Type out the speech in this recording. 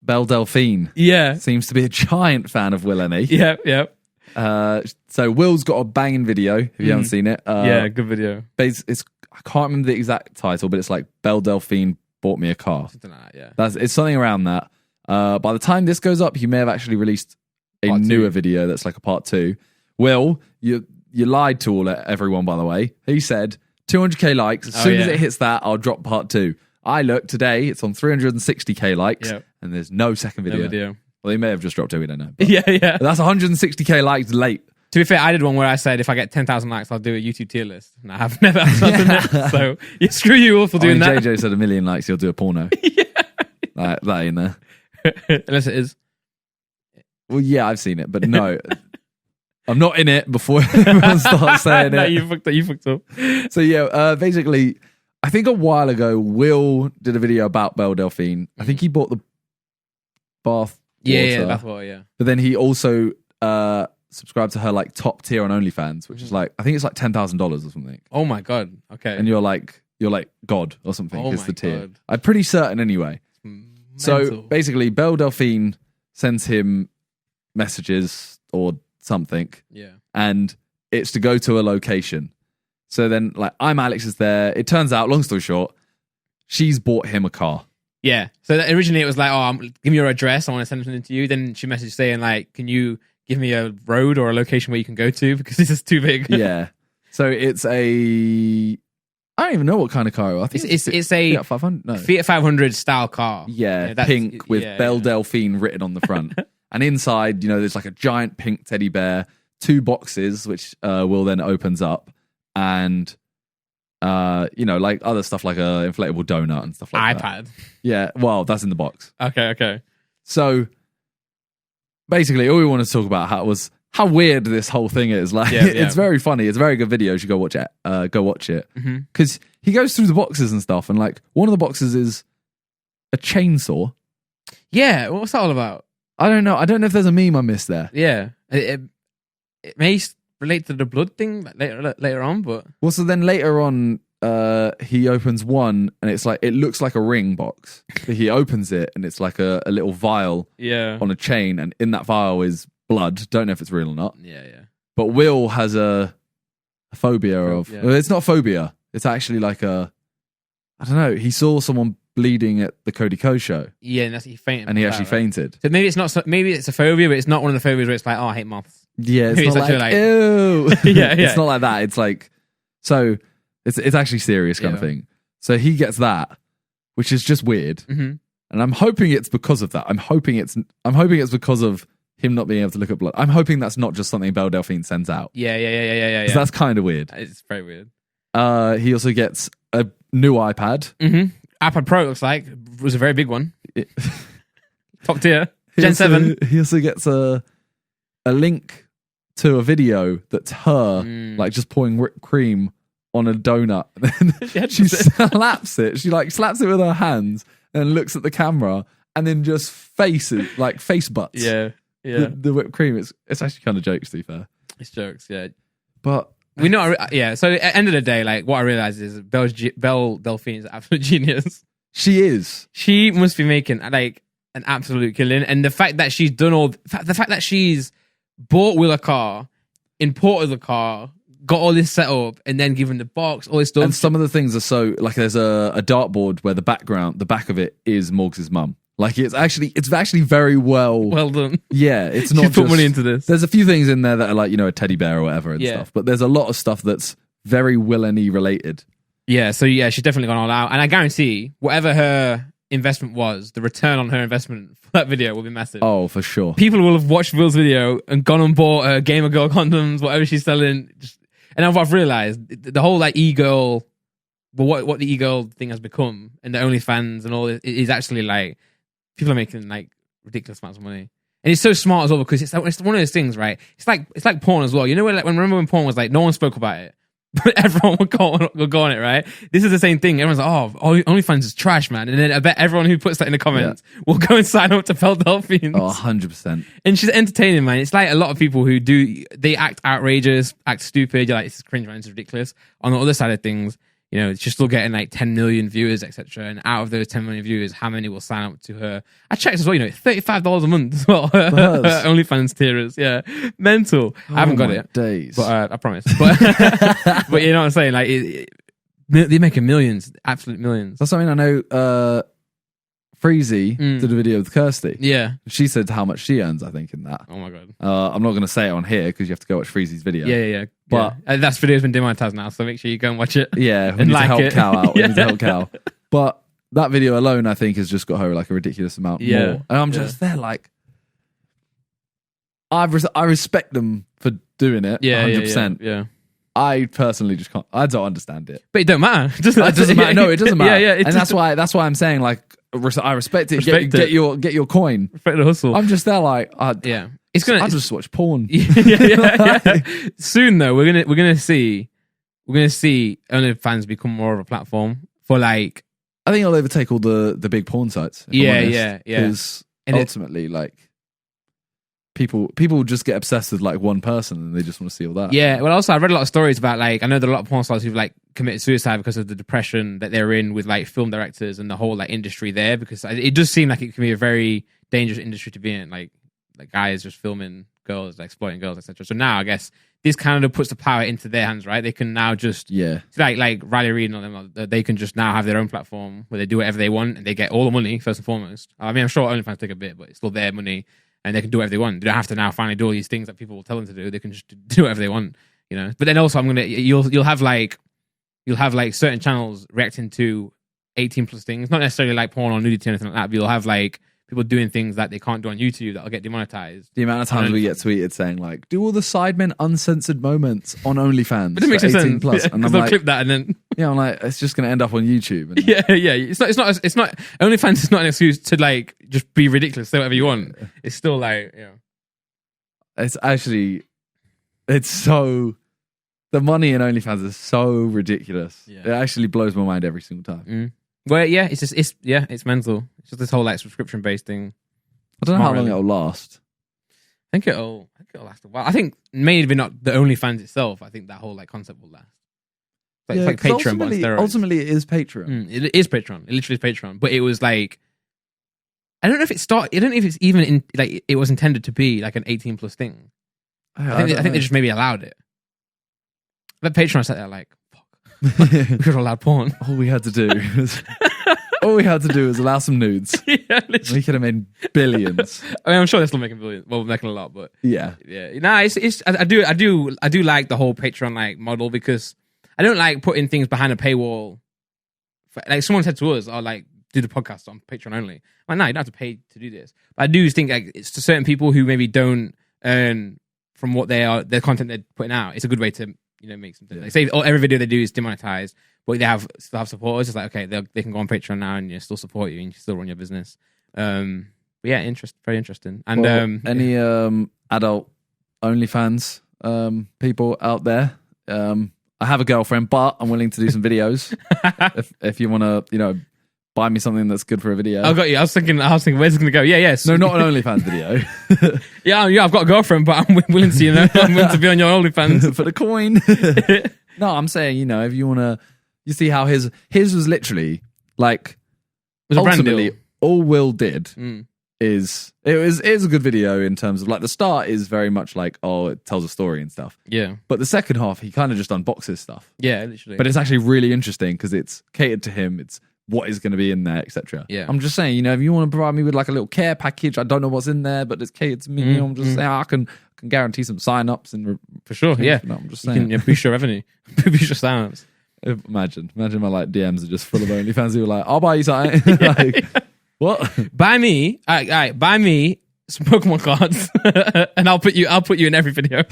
Belle Delphine. Yeah. Seems to be a giant fan of WILLNE. Yeah. So Will's got a banging video, if you haven't seen it. Yeah, good video. I can't remember the exact title, but it's like Belle Delphine bought me a car. Something like that, yeah. It's something around that. By the time this goes up, he may have actually released a newer video that's like a part 2. Will, you lied to everyone, by the way. He said 200k likes. As soon as it hits that, I'll drop part 2. I looked today, it's on 360k likes, and there's no second video. No video. Well, they may have just dropped it, we don't know. Yeah. But that's 160k likes late. To be fair, I did one where I said if I get 10,000 likes, I'll do a YouTube tier list. And I have never done that. So screw you all for doing that. JJ said 1 million likes, he'll do a porno. That ain't there. Unless it is. Well, yeah, I've seen it, but no. I'm not in it before everyone starts saying No, it. you fucked up. So yeah, basically, I think a while ago, Will did a video about Belle Delphine. I think he bought the bath water. Yeah, bath water, yeah. But then he also subscribed to her like top tier on OnlyFans, which is like, I think it's like $10,000 or something. Oh my God. Okay. And you're like God or something is the tier. God. I'm pretty certain anyway. So basically, Belle Delphine sends him messages or something. Yeah. And it's to go to a location. So then, like, I'm Alex is there. It turns out, long story short, she's bought him a car. Yeah. So originally it was like, give me your address. I want to send something to you. Then she messaged saying like, can you give me a road or a location where you can go to because this is too big. Yeah. So it's I don't even know what kind of car. I think it's a Fiat 500. No. Fiat 500 style car. Yeah, pink with Belle Delphine written on the front. And inside, there's like a giant pink teddy bear, 2 boxes, which Will then opens up. And, like other stuff like a inflatable donut and stuff like that. iPad. Yeah, well, that's in the box. Okay. So basically, all we want to talk about was how weird this whole thing is. Like, it's very funny. It's a very good video. You should go watch it. Because he goes through the boxes and stuff, and like one of the boxes is a chainsaw. Yeah, what's that all about? I don't know. I don't know if there's a meme I missed there. Yeah, it may relate to the blood thing later on, but well, so then later on, he opens one, and it's like it looks like a ring box. But he opens it, and it's like a little vial on a chain, and in that vial is blood. Don't know if it's real or not. Yeah. But Will has a phobia of. Well, it's not phobia. It's actually like I don't know. He saw someone bleeding at the Cody Co show. Yeah, and he fainted. And he actually fainted. So maybe it's not. Maybe it's a phobia, but it's not one of the phobias where it's like, oh, I hate moths. Yeah, it's not like ew. Yeah. It's not like that. It's like so. It's actually serious kind of thing. So he gets that, which is just weird. Mm-hmm. And I'm hoping it's because of that. I'm hoping it's because of him not being able to look at blood. I'm hoping that's not just something Belle Delphine sends out. Yeah. Because that's kind of weird. It's very weird. He also gets a new iPad. Mm-hmm. iPad Pro, it looks like. It was a very big one. Top tier. Gen 7. He also gets a link to a video that's her like just pouring whipped cream on a donut. Then she slaps it. She like slaps it with her hands and looks at the camera and then just face butts. Yeah. The whipped cream. It's actually kind of jokes, to be fair. It's jokes, yeah. But we know, yeah. So at the end of the day, like what I realized is Belle Delphine is an absolute genius. She is. She must be making like an absolute killing, and the fact that she's done the fact that she's bought Will a car, imported the car, got all this set up, and then given the box, all this stuff. And some of the things are so like there's a dartboard where the back of it is Morgs' mum. Like it's actually very well done. Yeah, it's not she's put money into this. There's a few things in there that are like a teddy bear or whatever and stuff, but there's a lot of stuff that's very WILLNE related. Yeah, so yeah, she's definitely gone all out, and I guarantee whatever her investment was, the return on her investment for that video will be massive. Oh, for sure. People will have watched Will's video and gone and bought Gamer Girl condoms, whatever she's selling. And I've realized the whole like e-girl, well, what the e-girl thing has become, and the OnlyFans and all this is actually like people are making like ridiculous amounts of money. And it's so smart as well because it's one of those things, right? It's like porn as well. You know, remember when porn was like no one spoke about it, but everyone would go on it, right? This is the same thing. Everyone's like, oh, OnlyFans is trash, man. And then I bet everyone who puts that in the comments will go and sign up to Belle Delphine. Oh, 100%. And she's entertaining, man. It's like a lot of people who they act outrageous, act stupid. You're like, this is cringe, man. This is ridiculous. On the other side of things, you know, she's still getting like 10 million viewers, etc. And out of those 10 million viewers, how many will sign up to her? I checked as well, you know, $35 a month as well. OnlyFans tiers, yeah. Mental. I haven't got it. Days. But I promise. But, but you know what I'm saying? Like, they're making millions, absolute millions. That's something I know. Freezy did a video with Kirsty. Yeah. She said how much she earns, I think, in that. Oh my God. I'm not going to say it on here because you have to go watch Freezy's video. Yeah. But that video's been demonetized now, so make sure you go and watch it. Yeah, we need to help Cal out. We need to help Cal. But that video alone, I think, has just got her like a ridiculous amount more. And I'm just there like, I respect them for doing it. 100%. Yeah. I personally just can't. I don't understand it. But it don't matter. It doesn't matter. No, it doesn't matter. Yeah. And that's why I'm saying like I respect it. Get your coin. Respect the hustle. I'm just there like It's gonna. I just watch porn. Yeah. Soon though, we're gonna see OnlyFans become more of a platform for like. I think it'll overtake all the big porn sites. Yeah. Because ultimately, like. People just get obsessed with like one person and they just want to see all that. Yeah, well, also I read a lot of stories about like I know there are a lot of porn stars who've like committed suicide because of the depression that they're in with like film directors and the whole like industry there, because it does seem like it can be a very dangerous industry to be in. Like guys just filming girls, like, exploiting girls, etc. So now I guess this kind of puts the power into their hands, right? They can now just like Riley Reid and all them. They can just now have their own platform where they do whatever they want and they get all the money first and foremost. I mean, I'm sure OnlyFans take a bit, but it's still their money. And they can do whatever they want. They don't have to now finally do all these things that people will tell them to do. They can just do whatever they want, you know. But then also, you'll have like certain channels reacting to 18+ things, not necessarily like porn or nudity or anything like that. But you'll have like people doing things that they can't do on YouTube that'll get demonetized. The amount of times we get tweeted saying like, "Do all the Sidemen uncensored moments on OnlyFans." But it makes sense. And I'm they'll like, clip that and then I'm like, it's just gonna end up on YouTube. And yeah. It's not. OnlyFans is not an excuse to like just be ridiculous, say whatever you want. It's still like, it's so. The money in OnlyFans is so ridiculous. Yeah. It actually blows my mind every single time. Well, yeah, it's mental. It's just this whole like subscription based thing. I don't know how long it'll last. I think it'll last a while. I think maybe not the OnlyFans itself. I think that whole like concept will last. It's like Patreon, but on steroids. Ultimately, it is Patreon. It is Patreon. It literally is Patreon. But it was like, I don't know if it started. I don't know if it's even in like it was intended to be like an 18+ thing. I think they just maybe allowed it. But Patreon sat there like, fuck, we could have allowed porn. All we had to do was allow some nudes. Yeah, literally. We could have made billions. I mean, I'm sure they're still making billions. Well, making a lot, but yeah. Nah, I do like the whole Patreon like model because I don't like putting things behind a paywall. Like someone said to us, "Oh, like do the podcast on Patreon only." I'm like, no, you don't have to pay to do this. But I do think like it's to certain people who maybe don't earn from what their content they're putting out. It's a good way to make something. Like say every video they do is demonetized, but they still have supporters. It's like okay, they can go on Patreon now and still support you and you still run your business. But yeah, very interesting. And any adult OnlyFans people out there, I have a girlfriend, but I'm willing to do some videos. if you want to, buy me something that's good for a video. I got you. I was thinking, where's it going to go? Yeah. No, not an OnlyFans video. yeah. I've got a girlfriend, but I'm willing to, I'm willing to be on your OnlyFans for the coin. No, I'm saying, if you want to, you see how his was literally like, it was ultimately all Will did is it was a good video in terms of like the start is very much like it tells a story and stuff. Yeah. But the second half he kind of just unboxes stuff. Yeah, literally. But it's actually really interesting because it's catered to him. It's what is going to be in there, etc. Yeah. I'm just saying, if you want to provide me with like a little care package, I don't know what's in there, but it's catered to me. I'm just saying I can guarantee some sign-ups and for sure. Yeah. No, I'm just saying. You can boost your revenue, boost your sign-ups. Imagine my like DMs are just full of OnlyFans who are like, I'll buy you something. Like, what? Buy me, all right, buy me some Pokemon cards, and I'll put you in every video.